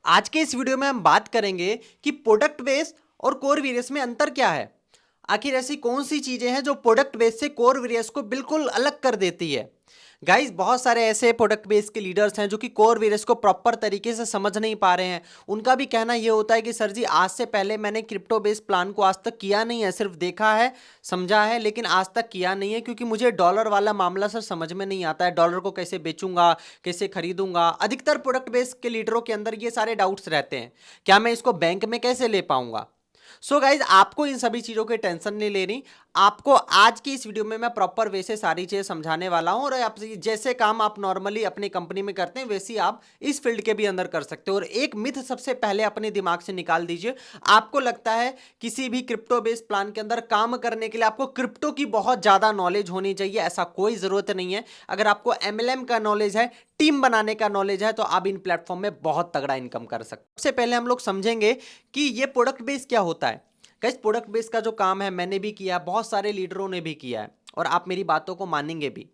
आज के इस वीडियो में हम बात करेंगे कि प्रोडक्ट बेस और कोर वेरियस में अंतर क्या है। आखिर ऐसी कौन सी चीजें हैं जो प्रोडक्ट बेस से कोर वेरियस को बिल्कुल अलग कर देती है। गाइस, बहुत सारे ऐसे प्रोडक्ट बेस के लीडर्स हैं जो कि कोर वेरियस को प्रॉपर तरीके से समझ नहीं पा रहे हैं। उनका भी कहना यह होता है कि सर जी, आज से पहले मैंने क्रिप्टो बेस प्लान को आज तक किया नहीं है, सिर्फ देखा है, समझा है, लेकिन आज तक किया नहीं है क्योंकि मुझे डॉलर वाला मामला सर समझ में नहीं आता है। डॉलर को कैसे बेचूंगा, कैसे खरीदूंगा। अधिकतर प्रोडक्ट बेस के लीडरों के अंदर ये सारे डाउट्स रहते हैं। क्या मैं इसको बैंक में कैसे ले पाऊंगा। सो गाइज, आपको इन सभी चीजों की टेंशन नहीं लेनी। आपको आज की इस वीडियो में मैं प्रॉपर वे से सारी चीजें समझाने वाला हूं और आप जैसे काम आप नॉर्मली अपनी कंपनी में करते हैं वैसे ही आप इस फील्ड के भी अंदर कर सकते हो। और एक मिथ सबसे पहले अपने दिमाग से निकाल दीजिए। आपको लगता है किसी भी क्रिप्टो बेस्ड प्लान के अंदर काम करने के लिए आपको क्रिप्टो की बहुत ज्यादा नॉलेज होनी चाहिए। ऐसा कोई जरूरत नहीं है। अगर आपको एमएलएम का नॉलेज है, टीम बनाने का नॉलेज है, तो आप इन प्लेटफॉर्म में बहुत तगड़ा इनकम कर सकते हैं। सबसे पहले हम लोग समझेंगे कि ये प्रोडक्ट बेस क्या होता है। गाइस, प्रोडक्ट बेस का जो काम है मैंने भी किया, बहुत सारे लीडरों ने भी किया है और आप मेरी बातों को मानेंगे भी।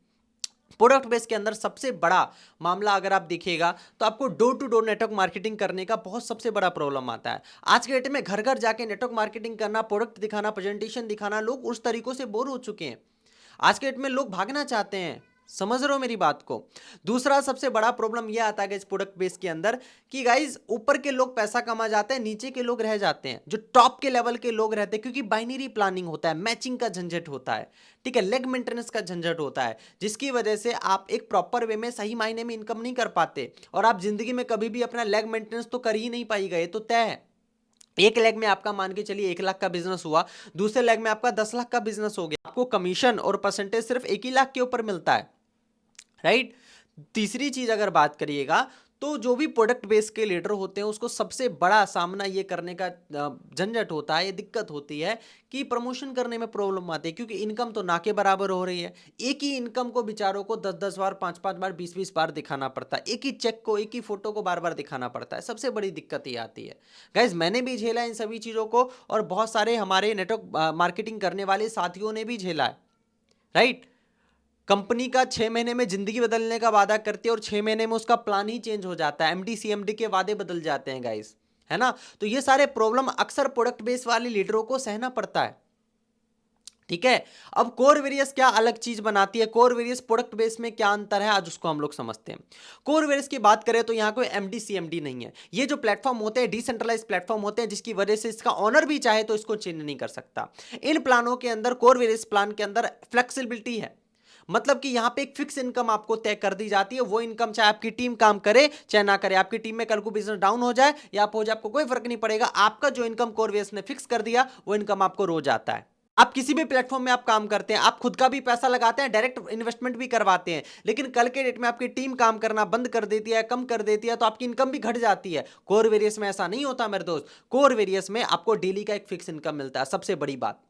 प्रोडक्ट बेस के अंदर सबसे बड़ा मामला अगर आप देखिएगा तो आपको door to door network marketing करने का बहुत सबसे बड़ा प्रॉब्लम आता है। आज के डेट में घर घर जाके नेटवर्क मार्केटिंग करना, प्रोडक्ट दिखाना, प्रेजेंटेशन दिखाना, लोग उस तरीकों से बोर हो चुके हैं। आज के डेट में लोग भागना चाहते हैं। समझ रहे हो मेरी बात को। दूसरा सबसे बड़ा प्रॉब्लम यह आता है इस प्रोडक्ट बेस के अंदर कि गाइज, ऊपर के लोग पैसा कमा जाते हैं, नीचे के लोग रह जाते हैं। जो टॉप के लेवल के लोग रहते हैं, क्योंकि बाइनरी प्लानिंग होता है, मैचिंग का झंझट होता है, ठीक है, लेग मेंटेनेंस का झंझट होता है, जिसकी वजह से आप एक प्रॉपर वे में सही मायने में इनकम नहीं कर पाते और आप जिंदगी में कभी भी अपना लेग मेंटेनेंस तो कर ही नहीं पाएगा। ये तो तय है। एक लेग में आपका मान के चलिए 1 लाख का बिजनेस हुआ, दूसरे लेग में आपका 10 लाख का बिजनेस हो गया, आपको कमीशन और परसेंटेज सिर्फ 1 ही लाख के ऊपर मिलता है, राइट। तीसरी चीज अगर बात करिएगा तो जो भी प्रोडक्ट बेस के लीडर होते हैं उसको सबसे बड़ा सामना ये करने का झंझट होता है, ये दिक्कत होती है कि प्रमोशन करने में प्रॉब्लम आती है, क्योंकि इनकम तो ना के बराबर हो रही है। एक ही इनकम को बेचारों को 10-10 बार, 5-5 बार, 20-20 बार दिखाना पड़ता है। एक ही चेक को, एक ही फोटो को बार बार दिखाना पड़ता है। सबसे बड़ी दिक्कत ये आती है। गाइज, मैंने भी झेला इन सभी चीजों को और बहुत सारे हमारे नेटवर्क मार्केटिंग करने वाले साथियों ने भी झेला है, राइट। कंपनी का 6 महीने में जिंदगी बदलने का वादा करती है और 6 महीने में उसका प्लान ही चेंज हो जाता है। एमडी सीएमडी के वादे बदल जाते हैं गाइस, है ना। तो ये सारे प्रॉब्लम अक्सर प्रोडक्ट बेस वाले लीडरों को सहना पड़ता है, ठीक है। अब कोर वेरियस क्या अलग चीज बनाती है, कोर वेरियस प्रोडक्ट बेस में क्या अंतर है, आज उसको हम लोग समझते हैं। कोर वेरियस की बात करें तो यहां कोई एमडी सीएमडी नहीं है। ये जो प्लेटफॉर्म होते हैं डिसेंट्रलाइज प्लेटफॉर्म होते हैं, जिसकी वजह से इसका ऑनर भी चाहे तो इसको चेंज नहीं कर सकता। इन प्लानों के अंदर, कोर वेरियस प्लान के अंदर फ्लेक्सिबिलिटी है। मतलब कि यहां पे एक फिक्स इनकम आपको तय कर दी जाती है। वो इनकम चाहे आपकी टीम काम करे चाहे ना करे, आपकी टीम में कल को बिजनेस डाउन हो जाए या अप हो जाए, आपको कोई फर्क नहीं पड़ेगा। आपका जो इनकम कोर वेरियस ने फिक्स कर दिया वो इनकम आपको रोज आता है। आप किसी भी प्लेटफॉर्म में आप काम करते हैं, आप खुद का भी पैसा लगाते हैं, डायरेक्ट इन्वेस्टमेंट भी करवाते हैं, लेकिन कल के डेट में आपकी टीम काम करना बंद कर देती है, कम कर देती है, तो आपकी इनकम भी घट जाती है। कोर वेरियस में ऐसा नहीं होता मेरे दोस्त। कोर वेरियस में आपको डेली का एक फिक्स इनकम मिलता है। सबसे बड़ी बात,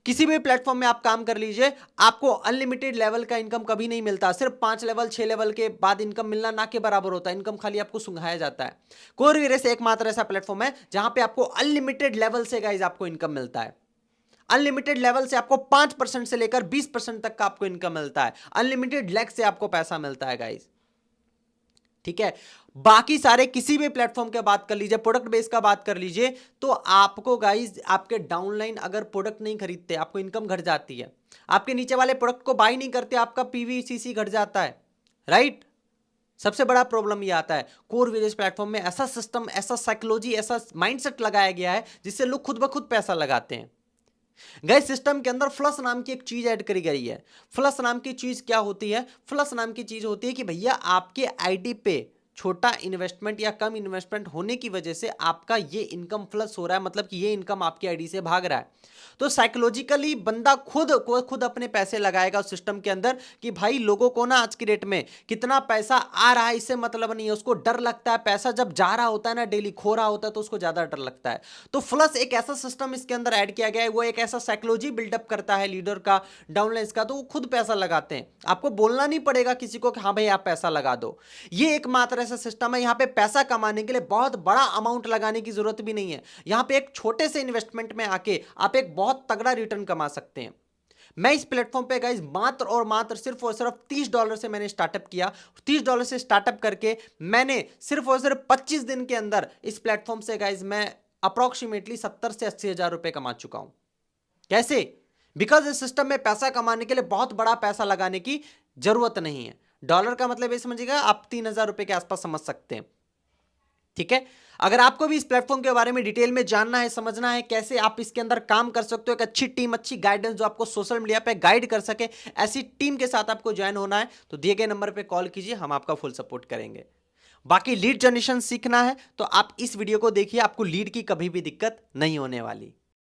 किसी भी प्लेटफॉर्म में आप काम कर लीजिए, आपको अनलिमिटेड लेवल का इनकम कभी नहीं मिलता। सिर्फ 5 लेवल 6 लेवल के बाद इनकम मिलना ना के बराबर होता है। इनकम खाली आपको सुंघाया जाता है। कोर वेरियस एकमात्र ऐसा प्लेटफॉर्म है जहां पे आपको अनलिमिटेड लेवल से गाइज आपको इनकम मिलता है। अनलिमिटेड लेवल से आपको 5% से लेकर 20% तक का आपको इनकम मिलता है। अनलिमिटेड लेग से आपको पैसा मिलता है गाइज, ठीक है। बाकी सारे किसी भी प्लेटफॉर्म की बात कर लीजिए, प्रोडक्ट बेस का बात कर लीजिए, तो आपको गाइज आपके डाउनलाइन अगर प्रोडक्ट नहीं खरीदते आपको इनकम घट जाती है। आपके नीचे वाले प्रोडक्ट को बाय नहीं करते आपका पीवीसीसी घट जाता है, राइट। सबसे बड़ा प्रॉब्लम ये आता है कोर वेरियस प्लेटफॉर्म में। ऐसा सिस्टम, ऐसा साइकोलॉजी, ऐसा माइंडसेट लगाया गया है जिससे लोग खुद ब खुद पैसा लगाते हैं। गए सिस्टम के अंदर फ्लस नाम की एक चीज ऐड करी गई है। फ्लस नाम की चीज क्या होती है? फ्लस नाम की चीज होती है कि भैया आपके आईडी पे छोटा इन्वेस्टमेंट या कम इन्वेस्टमेंट होने की वजह से आपका ये इनकम फ्लस हो रहा है, मतलब कि ये इनकम आपकी आईडी से भाग रहा है। तो साइकोलॉजिकली बंदा खुद अपने पैसे लगाएगा उस सिस्टम के अंदर कि भाई लोगों को ना आज की डेट में कितना पैसा आ रहा है इससे मतलब नहीं है, उसको डर लगता है। पैसा जब जा रहा होता है ना, डेली खो रहा होता है, तो उसको ज्यादा डर लगता है। तो फ्लस एक ऐसा सिस्टम इसके अंदर ऐड किया गया है, वो एक ऐसा साइकोलॉजी बिल्डअप करता है लीडर का, डाउनलाइंस का, तो वो खुद पैसा लगाते हैं। आपको बोलना नहीं पड़ेगा किसी को कि हाँ भाई आप पैसा लगा दो। ये एकमात्र ऐसा सिस्टम है, यहाँ पे पैसा कमाने के लिए बहुत बड़ा अमाउंट लगाने की जरूरत भी नहीं है। यहाँ पे एक छोटे से इन्वेस्टमेंट में आके आप एक बहुत तगड़ा रिटर्न कमा सकते हैं। मैं इस प्लेटफॉर्म पे गाइज मात्र और मात्र सिर्फ और सिर्फ $30 से मैंने स्टार्टअप किया। $30 से स्टार्टअप करके मैंने सिर्फ और सिर्फ 25 दिन के अंदर इस प्लेटफॉर्म से गाइज मैं अप्रोक्सीमेटली 70 से 80 हजार रुपए कमा चुका हूं। कैसे? बिकॉज इस सिस्टम में पैसा कमाने के लिए बहुत बड़ा पैसा लगाने की जरूरत नहीं है। डॉलर का मतलब ये समझिएगा, आप 3,000 रुपए के आसपास समझ सकते हैं। ठीक है, अगर आपको भी इस प्लेटफॉर्म के बारे में डिटेल में जानना है, समझना है कैसे आप इसके अंदर काम कर सकते हो, एक अच्छी टीम, अच्छी गाइडेंस जो आपको सोशल मीडिया पे गाइड कर सके, ऐसी टीम के साथ आपको ज्वाइन होना है तो दिए गए नंबर पे कॉल कीजिए, हम आपका फुल सपोर्ट करेंगे। बाकी लीड जनरेशन सीखना है तो आप इस वीडियो को देखिए, आपको लीड की कभी भी दिक्कत नहीं होने वाली।